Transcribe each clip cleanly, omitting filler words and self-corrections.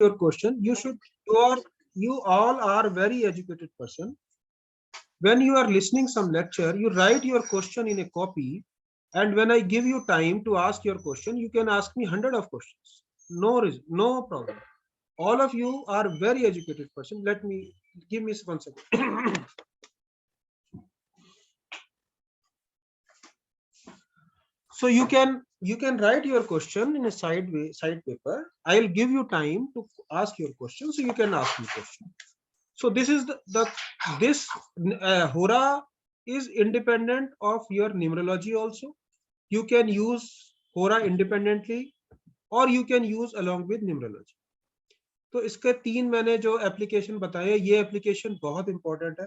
your question, you all are very educated person. When you are listening some lecture, you write your question in a copy, and when I give you time to ask your question, you can ask me 100 of questions. No problem. All of you are very educated person. Let me give me 1 second. So you can write your question in a side paper. I'll give you time to ask your question, so you can ask me question. So this is this Hora is independent of your numerology also. You can use Hora independently or you can use along with numerology. तो इसके 3 मैंने जो application बताए, ये application बहुत important है.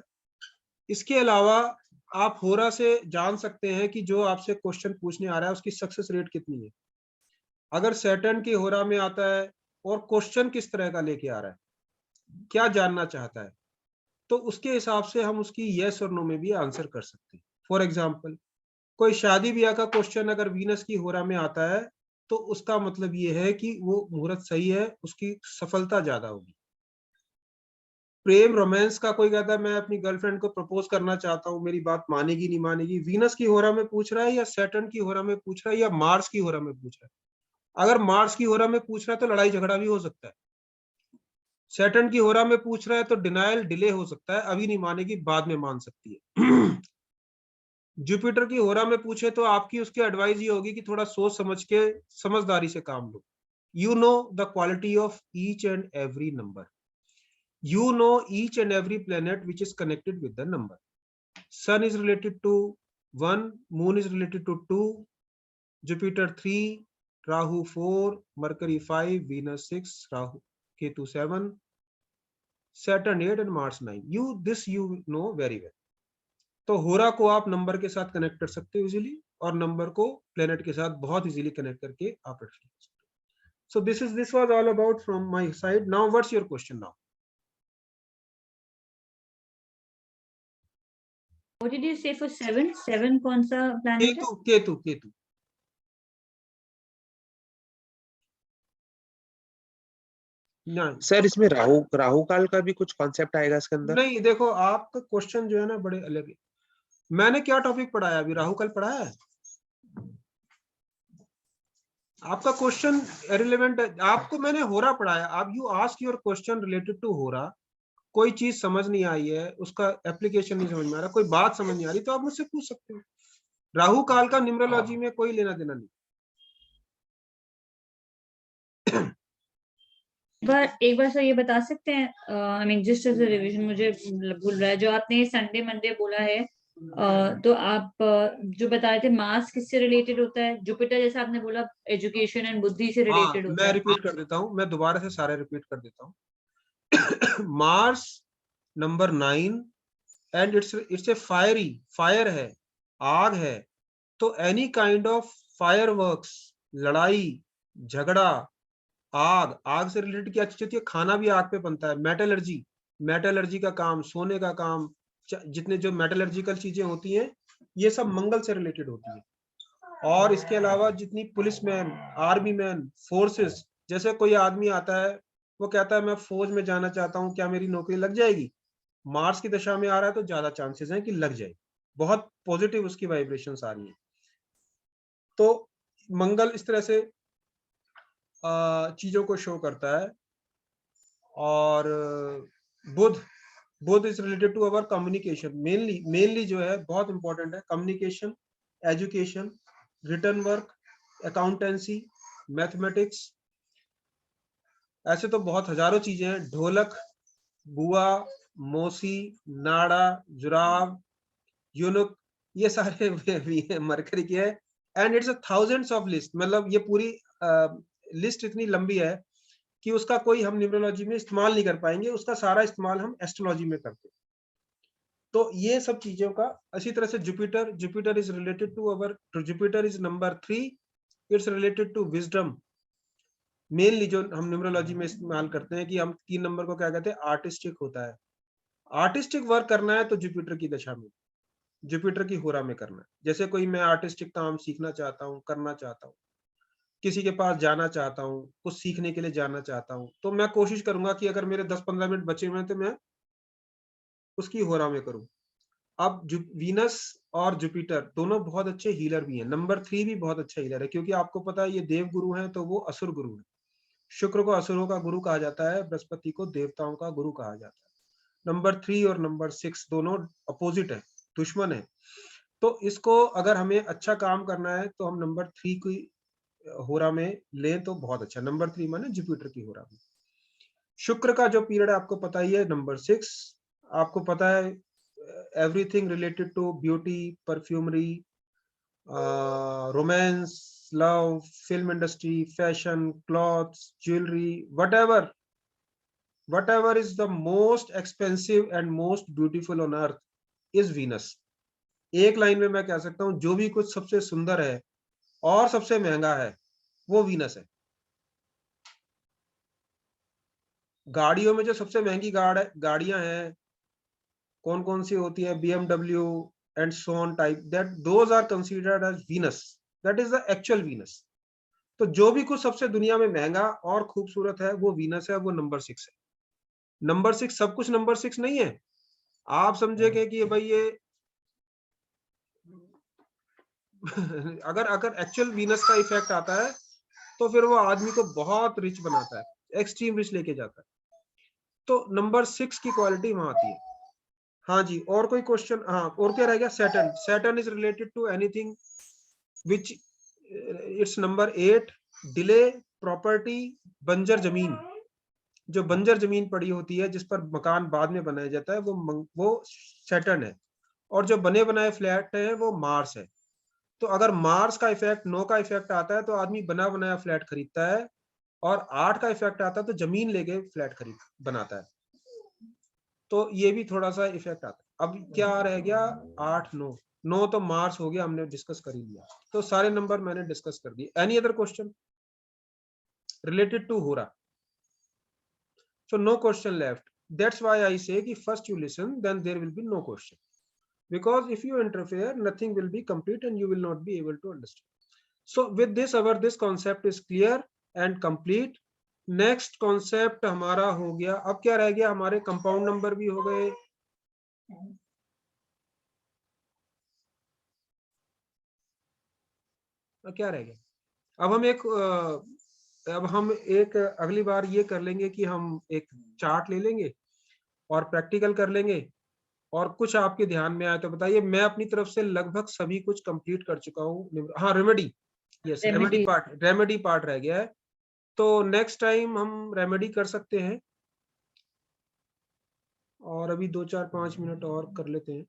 इसके अलावा आप होरा से जान सकते हैं कि जो आपसे क्वेश्चन पूछने आ रहा है उसकी सक्सेस रेट कितनी है. अगर सैटर्न की होरा में आता है और क्वेश्चन किस तरह का लेके आ रहा है, क्या जानना चाहता है, तो उसके हिसाब से हम उसकी यस और नो में भी आंसर कर सकते हैं. फॉर एग्जाम्पल, कोई शादी ब्याह का क्वेश्चन अगर वीनस की होरा में आता है तो उसका मतलब ये है कि वो मुहूर्त सही है, उसकी सफलता ज्यादा होगी. प्रेम रोमांस का कोई कहता है मैं अपनी गर्लफ्रेंड को प्रपोज करना चाहता हूँ, मेरी बात मानेगी नहीं मानेगी, वीनस की होरा में पूछ रहा है या सैटर्न की होरा में पूछ रहा है या मार्स की होरा में पूछ रहा है. अगर मार्स की होरा में पूछ रहा है तो लड़ाई झगड़ा भी हो सकता है. सैटर्न की होरा में पूछ रहा है तो डिनायल डिले हो सकता है, अभी नहीं मानेगी बाद में मान सकती है. जुपिटर की होरा में पूछे तो आपकी उसकी एडवाइस ये होगी कि थोड़ा सोच समझ के समझदारी से काम लो. You know the quality of each and every number. You know each and every planet which is connected with the number. Sun is related to 1, Moon is related to 2, Jupiter 3, Rahu 4, Mercury 5, Venus 6, Rahu Ketu 7, Saturn 8 and Mars 9. You know very well. तो होरा को आप number के साथ connect कर सकते हो easily, और नंबर को प्लेनेट के साथ बहुत इजीली कनेक्ट करके आप रख सकते हो. So this was all about from my side. Now what's your question now? What did you say for 7? 7 कौन सा planet है? केतु. नहीं सर, इसमें राहु काल का भी कुछ कॉन्सेप्ट आएगा इसके अंदर? नहीं, देखो आपका क्वेश्चन जो है ना बड़े अलग है. मैंने क्या टॉपिक पढ़ाया अभी? राहु काल पढ़ाया है? आपका क्वेश्चन रिलेवेंट है. आपको मैंने होरा पढ़ाया. आप you ask your question related to होरा. कोई चीज समझ नहीं आई है, उसका एप्लीकेशन नहीं समझ में आ रहा, कोई बात समझ नहीं आ रही, तो आप मुझसे पूछ सकते हो. राहु काल का न्यूमरोलॉजी में कोई लेना देना नहीं. एक बार सर ये बता सकते हैं, I mean just as a revision, मुझे भूल रहा है जो आपने संडे मंडे बोला है, तो आप जो बता रहे थे मार्स किससे रिलेटेड होता है? जुपिटर जैसा आपने बोला एजुकेशन एंड बुद्धि से रिलेटेड होता है. मैं रिपीट कर देता हूँ, मैं दोबारा से सारे रिपीट कर देता हूँ. Mars number 9 and it's a fire है, आग है. तो एनी काइंड ऑफ फायरवर्क्स, लड़ाई झगड़ा, आग से रिलेटेड क्या चीज होती है? खाना भी आग पे बनता है. मेटलर्जी का काम, सोने का काम, जितने जो मेटलर्जिकल चीजें होती हैं ये सब मंगल से रिलेटेड होती है. और इसके अलावा जितनी पुलिसमैन, आर्मी मैन, फोर्सेस, जैसे कोई आदमी आता है वो कहता है मैं फौज में जाना चाहता हूँ, क्या मेरी नौकरी लग जाएगी? मार्स की दशा में आ रहा है तो ज्यादा चांसेस हैं कि लग जाए. बहुत पॉजिटिव उसकी वाइब्रेशंस आ रही है. तो मंगल इस तरह से चीजों को शो करता है. और Budh is related to our communication. Mainly जो है बहुत इंपॉर्टेंट है communication, education, return work, accountancy, mathematics. ऐसे तो बहुत हजारों चीजें हैं. ढोलक, बुआ, मौसी, नाड़ा, जुराब, यूनुक, ये सारे मरकरी के है. And it's thousands of list. मतलब ये पूरी लिस्ट इतनी लंबी है कि उसका कोई हम न्यूमरोलॉजी में इस्तेमाल नहीं कर पाएंगे. उसका सारा इस्तेमाल हम एस्ट्रोलॉजी में करते हैं. तो ये सब चीजों का इसी तरह से Jupiter is related to our, Jupiter is number 3. It's related to wisdom. Mainly जो हम न्यूमरोलॉजी में इस्तेमाल करते हैं कि हम 3 नंबर को क्या कहते हैं? आर्टिस्टिक होता है. आर्टिस्टिक वर्क करना है तो जुपिटर की दशा में, जुपिटर की होरा में करना है. जैसे कोई मैं आर्टिस्टिक काम सीखना चाहता हूँ, करना चाहता हूँ, किसी के पास जाना चाहता हूँ, कुछ सीखने के लिए जाना चाहता हूँ, तो मैं कोशिश करूंगा कि अगर मेरे 10-15 मिनट बचे हुए हैं तो मैं उसकी होरा में करूँ। अब वीनस और जुपिटर दोनों बहुत अच्छे हीलर भी हैं। नंबर 3 भी बहुत अच्छा हीलर है, क्योंकि आपको पता है ये देव गुरु हैं, तो वो असुर गुरु है। शुक्र को असुरों का गुरु कहा जाता है, बृहस्पति को देवताओं का गुरु कहा जाता है। नंबर 3 और नंबर 6 दोनों अपोजिट है, दुश्मन है। तो इसको अगर हमें अच्छा काम करना है तो हम नंबर 3 की होरा में लें तो बहुत अच्छा। नंबर 3 माने जुपिटर की होरा में। शुक्र का जो पीरियड है आपको पता ही है, नंबर 6। आपको पता है everything related to beauty, perfumery, romance, love, film industry, fashion, clothes, jewellery, whatever is the most expensive and most beautiful on earth is Venus। एक लाइन में मैं कह सकता हूं जो भी कुछ सबसे सुंदर है और सबसे महंगा है वो वीनस है। गाड़ियों में जो सबसे महंगी गाड़ियां हैं कौन कौन सी होती है, BMW and so on type, that those are considered as Venus, that is the actual Venus. तो जो भी कुछ सबसे दुनिया में महंगा और खूबसूरत है वो वीनस है, वो नंबर 6 है। नंबर 6 सब कुछ नंबर 6 नहीं है। आप समझेंगे कि भाई ये अगर अगर एक्चुअल वीनस का इफेक्ट आता है तो फिर वो आदमी को बहुत रिच बनाता है, एक्सट्रीम रिच लेके जाता है। तो नंबर 6 की क्वालिटी वहां आती है। हाँ जी, और कोई क्वेश्चन? हाँ, और क्या रह गया? Saturn. Saturn is related to anything which it's number 8, delay, property, बंजर जमीन। जो बंजर जमीन पड़ी होती है जिस पर मकान बाद में बनाया जाता है वो सैटर्न है। और जो बने बनाए फ्लैट है वो मार्स है। तो अगर मार्स का इफेक्ट, 9 का इफेक्ट आता है तो आदमी बना बनाया फ्लैट खरीदता है, और 8 का इफेक्ट आता है तो जमीन लेके फ्लैट खरीद बनाता है। तो ये भी थोड़ा सा इफेक्ट आता है। अब क्या रह गया? 8, 9। 9 तो मार्स हो गया, हमने डिस्कस कर ही लिया। तो सारे नंबर मैंने डिस्कस कर दिए। Any other question related to होरा? So no question left. That's why I say कि first you listen, then there will be no question. Because if you interfere, nothing will be complete and you will not be able to understand. So with this, this concept is clear and complete. Next concept हमारा हो गया। अब क्या रह गया? हमारे compound number भी हो गए। क्या रह गया? अब हम एक अगली बार ये कर लेंगे कि हम एक चार्ट ले लेंगे और प्रैक्टिकल कर लेंगे, और कुछ आपके ध्यान में आए तो बताइए। मैं अपनी तरफ से लगभग सभी कुछ कंप्लीट कर चुका हूँ। हाँ, रेमेडी, यस, रेमेडी पार्ट रह गया है। तो नेक्स्ट टाइम हम रेमेडी कर सकते हैं, और अभी 2-4-5 मिनट और कर लेते हैं।